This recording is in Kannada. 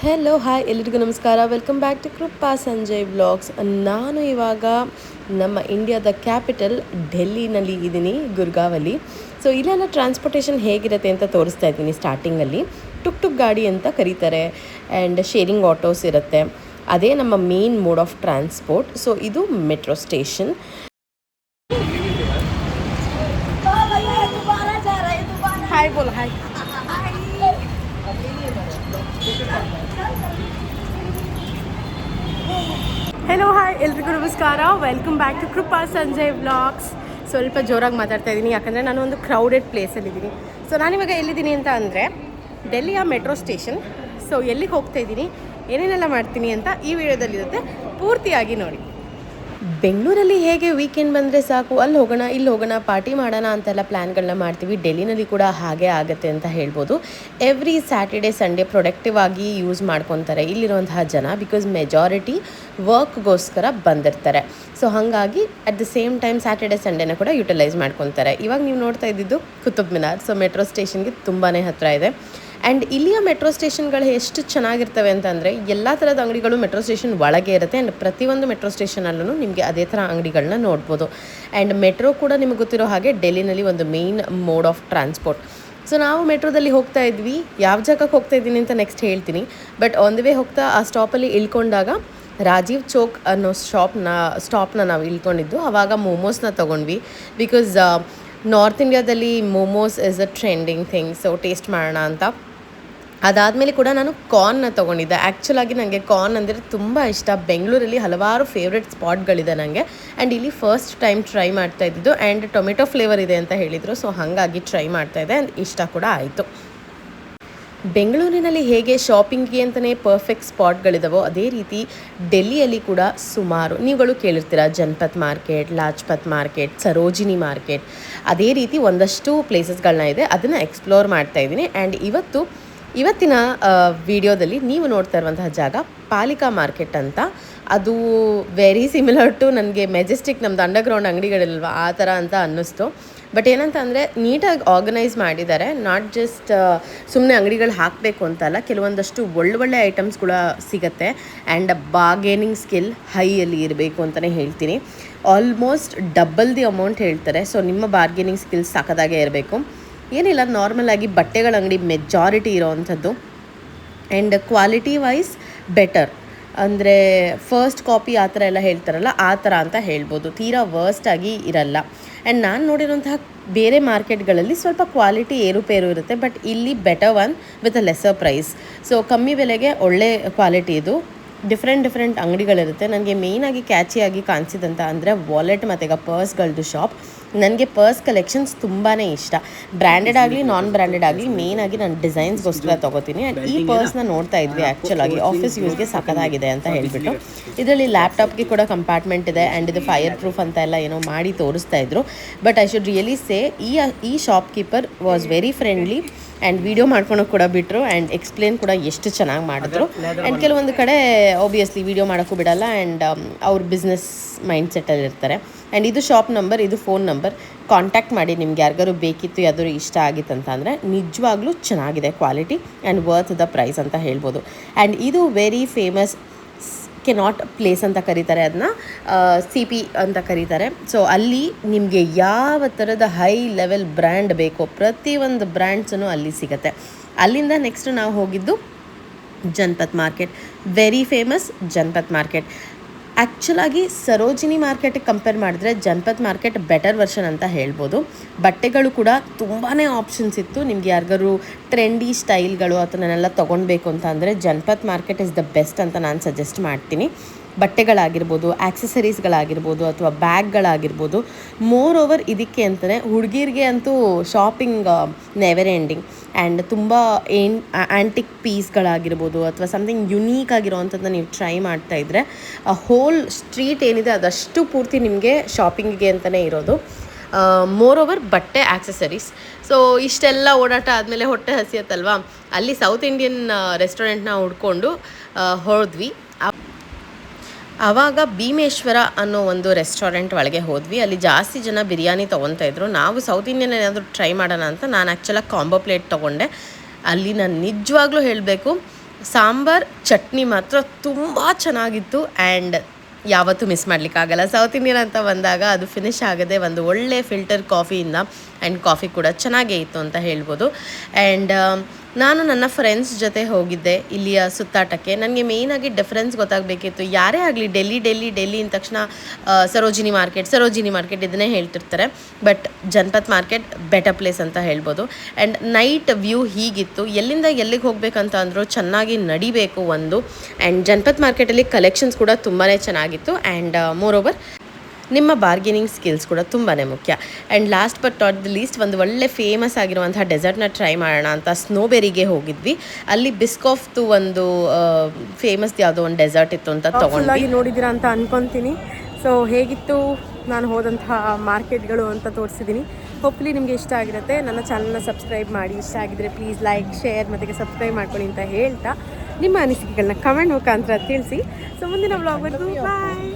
ಹೆಲೋ ಹಾಯ್ ಎಲ್ಲರಿಗೂ ನಮಸ್ಕಾರ. Welcome back to Krupa Sanjay vlogs. ನಾನು ಇವಾಗ ನಮ್ಮ ಇಂಡಿಯಾದ ಕ್ಯಾಪಿಟಲ್ ಡೆಲ್ಲಿನಲ್ಲಿ ಇದ್ದೀನಿ, ಗುರ್ಗಾವಲ್ಲಿ. ಸೊ ಇಲ್ಲೆಲ್ಲ ಟ್ರಾನ್ಸ್ಪೋರ್ಟೇಷನ್ ಹೇಗಿರುತ್ತೆ ಅಂತ ತೋರಿಸ್ತಾ ಇದ್ದೀನಿ. ಸ್ಟಾರ್ಟಿಂಗಲ್ಲಿ ಟುಕ್ ಟುಕ್ ಗಾಡಿ ಅಂತ ಕರೀತಾರೆ ಆ್ಯಂಡ್ ಶೇರಿಂಗ್ ಆಟೋಸ್ ಇರುತ್ತೆ. ಅದೇ ನಮ್ಮ main mode of transport. So ಇದು ಮೆಟ್ರೋ ಸ್ಟೇಷನ್. हाय बोल हाय. ಹೆಲೋ ಹಾಯ್ ಎಲ್ರಿಗೂ ನಮಸ್ಕಾರ. Welcome back to Krupa Sanjay vlogs. ಸ್ವಲ್ಪ ಜೋರಾಗಿ ಮಾತಾಡ್ತಾ ಇದ್ದೀನಿ ಯಾಕಂದರೆ ನಾನು ಒಂದು ಕ್ರೌಡೆಡ್ ಪ್ಲೇಸಲ್ಲಿದ್ದೀನಿ. ಸೊ ನಾನಿವಾಗ ಎಲ್ಲಿದ್ದೀನಿ ಅಂತ ಅಂದರೆ ಡೆಲ್ಲಿಯ ಮೆಟ್ರೋ ಸ್ಟೇಷನ್. ಸೊ ಎಲ್ಲಿಗೆ ಹೋಗ್ತಾ ಇದ್ದೀನಿ, ಏನೇನೆಲ್ಲ ಮಾಡ್ತೀನಿ ಅಂತ ಈ ವಿಡಿಯೋದಲ್ಲಿರುತ್ತೆ, ಪೂರ್ತಿಯಾಗಿ ನೋಡಿ. ಬೆಂಗಳೂರಲ್ಲಿ ಹೇಗೆ ವೀಕೆಂಡ್ ಬಂದರೆ ಸಾಕು ಅಲ್ಲಿ ಹೋಗೋಣ ಇಲ್ಲಿ ಹೋಗೋಣ ಪಾರ್ಟಿ ಮಾಡೋಣ ಅಂತೆಲ್ಲ ಪ್ಲ್ಯಾನ್ಗಳನ್ನ ಮಾಡ್ತೀವಿ. ಡೆಲ್ಲಿನಲ್ಲಿ ಕೂಡ ಹಾಗೆ ಆಗುತ್ತೆ ಅಂತ ಹೇಳ್ಬೋದು. ಎವ್ರಿ ಸ್ಯಾಟರ್ಡೆ ಸಂಡೇ ಪ್ರೊಡಕ್ಟಿವ್ ಆಗಿ ಯೂಸ್ ಮಾಡ್ಕೊತಾರೆ ಇಲ್ಲಿರುವಂತಹ ಜನ, ಬಿಕಾಸ್ ಮೆಜಾರಿಟಿ ವರ್ಕ್ಗೋಸ್ಕರ ಬಂದಿರ್ತಾರೆ. ಸೊ ಹಾಗಾಗಿ at the same time Saturday ಸಂಡೇನ ಕೂಡ ಯುಟಿಲೈಸ್ ಮಾಡ್ಕೊತಾರೆ. ಇವಾಗ ನೀವು ನೋಡ್ತಾ ಇದ್ದಿದ್ದು ಕುತುಬ್ ಮಿನಾರ್. ಸೊ ಮೆಟ್ರೋ ಸ್ಟೇಷನ್ಗೆ ತುಂಬಾ ಹತ್ತಿರ ಇದೆ. ಆ್ಯಂಡ್ ಇಲ್ಲಿಯ ಮೆಟ್ರೋ ಸ್ಟೇಷನ್ಗಳು ಎಷ್ಟು ಚೆನ್ನಾಗಿರ್ತವೆ ಅಂತಂದರೆ ಎಲ್ಲ ಥರದ ಅಂಗಡಿಗಳು ಮೆಟ್ರೋ ಸ್ಟೇಷನ್ ಒಳಗೆ ಇರುತ್ತೆ. ಆ್ಯಂಡ್ ಪ್ರತಿಯೊಂದು ಮೆಟ್ರೋ ಸ್ಟೇಷನಲ್ಲೂ ನಿಮಗೆ ಅದೇ ಥರ ಅಂಗಡಿಗಳನ್ನ ನೋಡ್ಬೋದು. ಆ್ಯಂಡ್ ಮೆಟ್ರೋ ಕೂಡ ನಿಮಗೆ ಗೊತ್ತಿರೋ ಹಾಗೆ ಡೆಲ್ಲಿನಲ್ಲಿ ಒಂದು main mode of transport. So ನಾವು ಮೆಟ್ರೋದಲ್ಲಿ ಹೋಗ್ತಾ ಇದ್ವಿ. ಯಾವ ಜಾಗಕ್ಕೆ ಹೋಗ್ತಾ ಇದ್ದೀನಿ ಅಂತ ನೆಕ್ಸ್ಟ್ ಹೇಳ್ತೀನಿ. ಬಟ್ ಆನ್ ದಿ ವೇ ಹೋಗ್ತಾ ಆ ಸ್ಟಾಪಲ್ಲಿ ಇಳ್ಕೊಂಡಾಗ ರಾಜೀವ್ ಚೌಕ್ ಅನ್ನೋ ಸ್ಟಾಪ್ನ ನಾವು ಇಳ್ಕೊಂಡಿದ್ದು. ಆವಾಗ ಮೋಮೋಸ್ನ ತೊಗೊಂಡ್ವಿ. ಬಿಕಾಸ್ ನಾರ್ತ್ ಇಂಡಿಯಾದಲ್ಲಿ momos is a trending thing. So taste ಮಾಡೋಣ ಅಂತ. ಅದಾದಮೇಲೆ ಕೂಡ ನಾನು ಕಾರ್ನ್ನ ತೊಗೊಂಡಿದ್ದೆ. ಆ್ಯಕ್ಚುಲಾಗಿ ನನಗೆ ಕಾರ್ನ್ ಅಂದರೆ ತುಂಬ ಇಷ್ಟ. ಬೆಂಗಳೂರಲ್ಲಿ ಹಲವಾರು ಫೇವ್ರೆಟ್ ಸ್ಪಾಟ್ಗಳಿದೆ ನನಗೆ. ಆ್ಯಂಡ್ ಇಲ್ಲಿ ಫಸ್ಟ್ ಟೈಮ್ ಟ್ರೈ ಮಾಡ್ತಾ ಇದ್ದಿದ್ದು. ಆ್ಯಂಡ್ ಟೊಮೆಟೊ ಫ್ಲೇವರ್ ಇದೆ ಅಂತ ಹೇಳಿದರು. ಸೊ ಹಾಗಾಗಿ ಟ್ರೈ ಮಾಡ್ತಾಯಿದ್ದೆ ಆ್ಯಂಡ್ ಇಷ್ಟ ಕೂಡ ಆಯಿತು. ಬೆಂಗಳೂರಿನಲ್ಲಿ ಹೇಗೆ ಶಾಪಿಂಗ್ಗೆ ಅಂತಲೇ ಪರ್ಫೆಕ್ಟ್ ಸ್ಪಾಟ್ಗಳಿದಾವೋ ಅದೇ ರೀತಿ ಡೆಲ್ಲಿಯಲ್ಲಿ ಕೂಡ ಸುಮಾರು ನೀವುಗಳು ಕೇಳಿರ್ತೀರ. Janpath market, Lajpat market, Sarojini market, ಅದೇ ರೀತಿ ಒಂದಷ್ಟು ಪ್ಲೇಸಸ್ಗಳನ್ನ ಇದೆ. ಅದನ್ನು ಎಕ್ಸ್ಪ್ಲೋರ್ ಮಾಡ್ತಾಯಿದ್ದೀನಿ. ಆ್ಯಂಡ್ ಇವತ್ತಿನ ವಿಡಿಯೋದಲ್ಲಿ ನೀವು ನೋಡ್ತಾ ಇರುವಂತಹ ಜಾಗ ಪಾಲಿಕಾ ಮಾರ್ಕೆಟ್ ಅಂತ. ಅದು ವೆರಿ ಸಿಮಿಲರ್ ಟು ನನಗೆ ಮೆಜೆಸ್ಟಿಕ್ ನಮ್ಮದು ಅಂಡರ್ಗ್ರೌಂಡ್ ಅಂಗಡಿಗಳಿಲ್ವ ಆ ಥರ ಅಂತ ಅನ್ನಿಸ್ತು. ಬಟ್ ಏನಂತ ಅಂದರೆ ನೀಟಾಗಿ ಆರ್ಗನೈಸ್ ಮಾಡಿದ್ದಾರೆ. ನಾಟ್ ಜಸ್ಟ್ ಸುಮ್ಮನೆ ಅಂಗಡಿಗಳು ಹಾಕಬೇಕು ಅಂತಲ್ಲ, ಕೆಲವೊಂದಷ್ಟು ಒಳ್ಳೊಳ್ಳೆ ಐಟಮ್ಸ್ ಕೂಡ ಸಿಗುತ್ತೆ. ಆ್ಯಂಡ್ ಬಾರ್ಗೇನಿಂಗ್ ಸ್ಕಿಲ್ ಹೈಯಲ್ಲಿ ಇರಬೇಕು ಅಂತಲೇ ಹೇಳ್ತೀನಿ. ಆಲ್ಮೋಸ್ಟ್ ಡಬಲ್ ದಿ ಅಮೌಂಟ್ ಹೇಳ್ತಾರೆ. ಸೊ ನಿಮ್ಮ ಬಾರ್ಗೇನಿಂಗ್ ಸ್ಕಿಲ್ಸ್ ಸಾಕದಾಗೆ ಇರಬೇಕು. ಏನಿಲ್ಲ, ನಾರ್ಮಲಾಗಿ ಬಟ್ಟೆಗಳ ಅಂಗಡಿ ಮೆಜಾರಿಟಿ ಇರೋವಂಥದ್ದು. ಆ್ಯಂಡ್ ಕ್ವಾಲಿಟಿ ವೈಸ್ ಬೆಟರ್, ಅಂದರೆ ಫಸ್ಟ್ ಕಾಪಿ ಆ ಥರ ಎಲ್ಲ ಹೇಳ್ತಾರಲ್ಲ ಆ ಥರ ಅಂತ ಹೇಳ್ಬೋದು. ತೀರಾ ವರ್ಸ್ಟಾಗಿ ಇರಲ್ಲ. ಆ್ಯಂಡ್ ನಾನು ನೋಡಿರೋಂತಹ ಬೇರೆ ಮಾರ್ಕೆಟ್ಗಳಲ್ಲಿ ಸ್ವಲ್ಪ ಕ್ವಾಲಿಟಿ ಏರುಪೇರು ಇರುತ್ತೆ. ಬಟ್ ಇಲ್ಲಿ better one with a lesser price. So ಕಮ್ಮಿ ಬೆಲೆಗೆ ಒಳ್ಳೆ ಕ್ವಾಲಿಟಿ ಇದು. ಡಿಫ್ರೆಂಟ್ ಅಂಗಡಿಗಳಿರುತ್ತೆ. ನನಗೆ ಮೇಯ್ನಾಗಿ ಕ್ಯಾಚಿಯಾಗಿ ಕಾಣಿಸಿದಂತ ಅಂದರೆ ವಾಲೆಟ್ ಮತ್ತು ಈಗ ಪರ್ಸ್ಗಳದ್ದು ಶಾಪ್. ನನಗೆ ಪರ್ಸ್ ಕಲೆಕ್ಷನ್ಸ್ ತುಂಬಾ ಇಷ್ಟ. ಬ್ರ್ಯಾಂಡೆಡ್ ಆಗಲಿ ನಾನ್ ಬ್ರ್ಯಾಂಡೆಡ್ ಆಗಲಿ ಮೇಯ್ನಾಗಿ ನಾನು ಡಿಸೈನ್ಸ್ಗೋಸ್ಕರ ತೊಗೋತೀನಿ. ಆ್ಯಂಡ್ ಈ ಪರ್ಸ್ನ ನೋಡ್ತಾ ಇದ್ವಿ. ಆ್ಯಕ್ಚುಲಾಗಿ ಆಫೀಸ್ ಯೂಸ್ಗೆ ಸಖತ್ತಾಗಿದೆ ಅಂತ ಹೇಳಿಬಿಟ್ಟು. ಇದರಲ್ಲಿ ಲ್ಯಾಪ್ಟಾಪ್ಗೆ ಕೂಡ ಕಂಪಾರ್ಟ್ಮೆಂಟ್ ಇದೆ. ಆ್ಯಂಡ್ ಇದು ಫೈರ್ ಪ್ರೂಫ್ ಅಂತ ಎಲ್ಲ ಏನೋ ಮಾಡಿ ತೋರಿಸ್ತಾ ಇದ್ರು. ಬಟ್ ಐ ಶುಡ್ ರಿಯಲಿ ಸೇ ಈ shop keeper was very friendly. And video ಮಾಡ್ಕೊಳಕ್ಕೆ ಕೂಡ ಬಿಟ್ಟರು. ಆ್ಯಂಡ್ ಎಕ್ಸ್ಪ್ಲೇನ್ ಕೂಡ ಎಷ್ಟು ಚೆನ್ನಾಗಿ ಮಾಡಿದ್ರು. ಆ್ಯಂಡ್ ಕೆಲವೊಂದು ಕಡೆ ಆಬ್ವಿಯಸ್ಲಿ ವಿಡಿಯೋ ಮಾಡೋಕ್ಕೂ ಬಿಡಲ್ಲ. ಆ್ಯಂಡ್ ಅವ್ರ ಬಿಸ್ನೆಸ್ ಮೈಂಡ್ ಸೆಟ್ಟಲ್ಲಿ ಇರ್ತಾರೆ. ಆ್ಯಂಡ್ ಇದು ಶಾಪ್ ನಂಬರ್, ಇದು ಫೋನ್ ನಂಬರ್. ಕಾಂಟ್ಯಾಕ್ಟ್ ಮಾಡಿ ನಿಮ್ಗೆ ಯಾರಿಗಾರು ಬೇಕಿತ್ತು, ಯಾವ್ದಾದ್ರು ಇಷ್ಟ ಆಗಿತ್ತು ಅಂತ ಅಂದರೆ. ನಿಜವಾಗ್ಲೂ ಚೆನ್ನಾಗಿದೆ quality and worth the price ಅಂತ ಹೇಳ್ಬೋದು. ಆ್ಯಂಡ್ ಇದು ವೆರಿ ಫೇಮಸ್ ಕೆನಾಟ್ ಪ್ಲೇಸ್ ಅಂತ ಕರೀತಾರೆ. ಅದನ್ನ CP ಅಂತ ಕರೀತಾರೆ. ಸೊ ಅಲ್ಲಿ ನಿಮಗೆ ಯಾವ ಥರದ ಹೈ ಲೆವೆಲ್ ಬ್ರ್ಯಾಂಡ್ ಬೇಕೋ ಪ್ರತಿಯೊಂದು ಬ್ರ್ಯಾಂಡ್ಸೂ ಅಲ್ಲಿ ಸಿಗುತ್ತೆ. ಅಲ್ಲಿಂದ ನೆಕ್ಸ್ಟ್ ನಾವು ಹೋಗಿದ್ದು Janpath market. Very famous Janpath market. ಆ್ಯಕ್ಚುಲಾಗಿ ಸರೋಜಿನಿ ಮಾರ್ಕೆಟಿಗೆ ಕಂಪೇರ್ ಮಾಡಿದ್ರೆ ಜನಪತ್ ಮಾರ್ಕೆಟ್ ಬೆಟರ್ ವರ್ಷನ್ ಅಂತ ಹೇಳ್ಬೋದು. ಬಟ್ಟೆಗಳು ಕೂಡ ತುಂಬಾ ಆಪ್ಷನ್ಸ್ ಇತ್ತು. ನಿಮ್ಗೆ ಯಾರಿಗಾರು ಟ್ರೆಂಡಿ ಸ್ಟೈಲ್ಗಳು ಅದನ್ನೆಲ್ಲ ತೊಗೊಳ್ಬೇಕು ಅಂತ ಅಂದರೆ Janpath market is the best ಅಂತ ನಾನು ಸಜೆಸ್ಟ್ ಮಾಡ್ತೀನಿ. ಬಟ್ಟೆಗಳಾಗಿರ್ಬೋದು, ಆ್ಯಕ್ಸಸರೀಸ್ಗಳಾಗಿರ್ಬೋದು, ಅಥವಾ ಬ್ಯಾಗ್ಗಳಾಗಿರ್ಬೋದು. ಮೋರ್ ಓವರ್ ಇದಕ್ಕೆ ಅಂತಲೇ ಹುಡುಗಿರಿಗೆ ಅಂತೂ ಶಾಪಿಂಗ್ ನೆವರ್ ಎಂಡಿಂಗ್. ಆ್ಯಂಡ್ ತುಂಬ ಆ್ಯಂಟಿಕ್ ಪೀಸ್ಗಳಾಗಿರ್ಬೋದು ಅಥವಾ ಸಮಥಿಂಗ್ ಯುನೀಕ್ ಆಗಿರೋವಂಥದ್ದನ್ನ ನೀವು ಟ್ರೈ ಮಾಡ್ತಾಯಿದ್ರೆ ಹೋಲ್ ಸ್ಟ್ರೀಟ್ ಏನಿದೆ ಅದಷ್ಟು ಪೂರ್ತಿ ನಿಮಗೆ ಶಾಪಿಂಗಿಗೆ ಅಂತಲೇ ಇರೋದು. ಮೋರ್ ಓವರ್ ಬಟ್ಟೆ, ಆ್ಯಕ್ಸಸರೀಸ್. ಸೊ ಇಷ್ಟೆಲ್ಲ ಓಡಾಟ ಆದಮೇಲೆ ಹೊಟ್ಟೆ ಹಸಿಯತ್ತಲ್ವಾ, ಅಲ್ಲಿ ಸೌತ್ ಇಂಡಿಯನ್ ರೆಸ್ಟೋರೆಂಟ್ನ ಹುಡ್ಕೊಂಡು ಹೋದ್ವಿ. ಆವಾಗ ಭೀಮೇಶ್ವರ ಅನ್ನೋ ಒಂದು ರೆಸ್ಟೋರೆಂಟ್ ಒಳಗೆ ಹೋದ್ವಿ. ಅಲ್ಲಿ ಜಾಸ್ತಿ ಜನ ಬಿರಿಯಾನಿ ತೊಗೊತಾ ಇದ್ರು. ನಾವು ಸೌತ್ ಇಂಡಿಯನ್ ಏನಾದರೂ ಟ್ರೈ ಮಾಡೋಣ ಅಂತ ನಾನು ಆ್ಯಕ್ಚುಲಾಗಿ ಕಾಂಬೋ ಪ್ಲೇಟ್ ತೊಗೊಂಡೆ. ಅಲ್ಲಿ ನಾನು ನಿಜವಾಗ್ಲೂ ಹೇಳಬೇಕು, ಸಾಂಬಾರ್ ಚಟ್ನಿ ಮಾತ್ರ ತುಂಬ ಚೆನ್ನಾಗಿತ್ತು ಆ್ಯಂಡ್ ಯಾವತ್ತೂ ಮಿಸ್ ಮಾಡಲಿಕ್ಕಾಗಲ್ಲ. ಸೌತ್ ಇಂಡಿಯನ್ ಅಂತ ಬಂದಾಗ ಅದು ಫಿನಿಷ್ ಆಗದೆ ಒಂದು ಒಳ್ಳೆ ಫಿಲ್ಟರ್ ಕಾಫಿಯಿಂದ ಆ್ಯಂಡ್ ಕಾಫಿ ಕೂಡ ಚೆನ್ನಾಗೇ ಇತ್ತು ಅಂತ ಹೇಳ್ಬೋದು. ಆ್ಯಂಡ್ ನಾನು ನನ್ನ ಫ್ರೆಂಡ್ಸ್ ಜೊತೆ ಹೋಗಿದ್ದೆ ಇಲ್ಲಿಯ ಸುತ್ತಾಟಕ್ಕೆ. ನನಗೆ ಮೇಯ್ನಾಗಿ ಡಿಫ್ರೆನ್ಸ್ ಗೊತ್ತಾಗಬೇಕಿತ್ತು. ಯಾರೇ ಆಗಲಿ ಡೆಲ್ಲಿ ಅಂದ ತಕ್ಷಣ ಸರೋಜಿನಿ ಮಾರ್ಕೆಟ್ ಇದನ್ನೇ ಹೇಳ್ತಿರ್ತಾರೆ. But Janpath market better place ಅಂತ ಹೇಳ್ಬೋದು. ಆ್ಯಂಡ್ ನೈಟ್ ವ್ಯೂ ಹೀಗಿತ್ತು. ಎಲ್ಲಿಂದ ಎಲ್ಲಿಗೆ ಹೋಗಬೇಕಂತ ಅಂದರೂ ಚೆನ್ನಾಗಿ ನಡಿಬೇಕು ಒಂದು. ಆ್ಯಂಡ್ ಜನಪತ್ ಮಾರ್ಕೆಟಲ್ಲಿ ಕಲೆಕ್ಷನ್ಸ್ ಕೂಡ ತುಂಬಾ ಚೆನ್ನಾಗಿತ್ತು. ಆ್ಯಂಡ್ ಮೋರೋವರ್ ನಿಮ್ಮ ಬಾರ್ಗೇನಿಂಗ್ ಸ್ಕಿಲ್ಸ್ ಕೂಡ ತುಂಬಾ ಮುಖ್ಯ. And last but not the least ಒಂದು ಒಳ್ಳೆ ಫೇಮಸ್ ಆಗಿರುವಂಥ ಡೆಸರ್ಟ್ನ ಟ್ರೈ ಮಾಡೋಣ ಅಂತ ಸ್ನೋಬೆರಿಗೆ ಹೋಗಿದ್ವಿ. ಅಲ್ಲಿ ಬಿಸ್ಕಾಫ್ದು ಒಂದು ಫೇಮಸ್ ಯಾವುದೋ ಒಂದು ಡೆಸರ್ಟ್ ಇತ್ತು ಅಂತ ಫುಲ್ಲಾಗಿ ನೋಡಿದ್ದೀರಾ ಅಂತ ಅನ್ಕೊತೀನಿ. ಸೊ ಹೇಗಿತ್ತು ನಾನು ಹೋದಂತಹ ಮಾರ್ಕೆಟ್ಗಳು ಅಂತ ತೋರಿಸಿದ್ದೀನಿ. ಹೋಪ್ಫುಲಿ ನಿಮಗೆ ಇಷ್ಟ ಆಗಿರುತ್ತೆ. ನನ್ನ ಚಾನಲ್ನ ಸಬ್ಸ್ಕ್ರೈಬ್ ಮಾಡಿ. ಇಷ್ಟ ಆಗಿದ್ರೆ ಪ್ಲೀಸ್ ಲೈಕ್, ಶೇರ್ ಮತ್ತು ಸಬ್ಸ್ಕ್ರೈಬ್ ಮಾಡ್ಕೊಳ್ಳಿ ಅಂತ ಹೇಳ್ತಾ ನಿಮ್ಮ ಅನಿಸಿಕೆಗಳನ್ನ ಕಮೆಂಟ್ ಮುಖಾಂತರ ತಿಳಿಸಿ. ಸೊ ಮುಂದಿನ ವ್ಲಾಗ್ವರೆಗೂ ಬಾಯ್.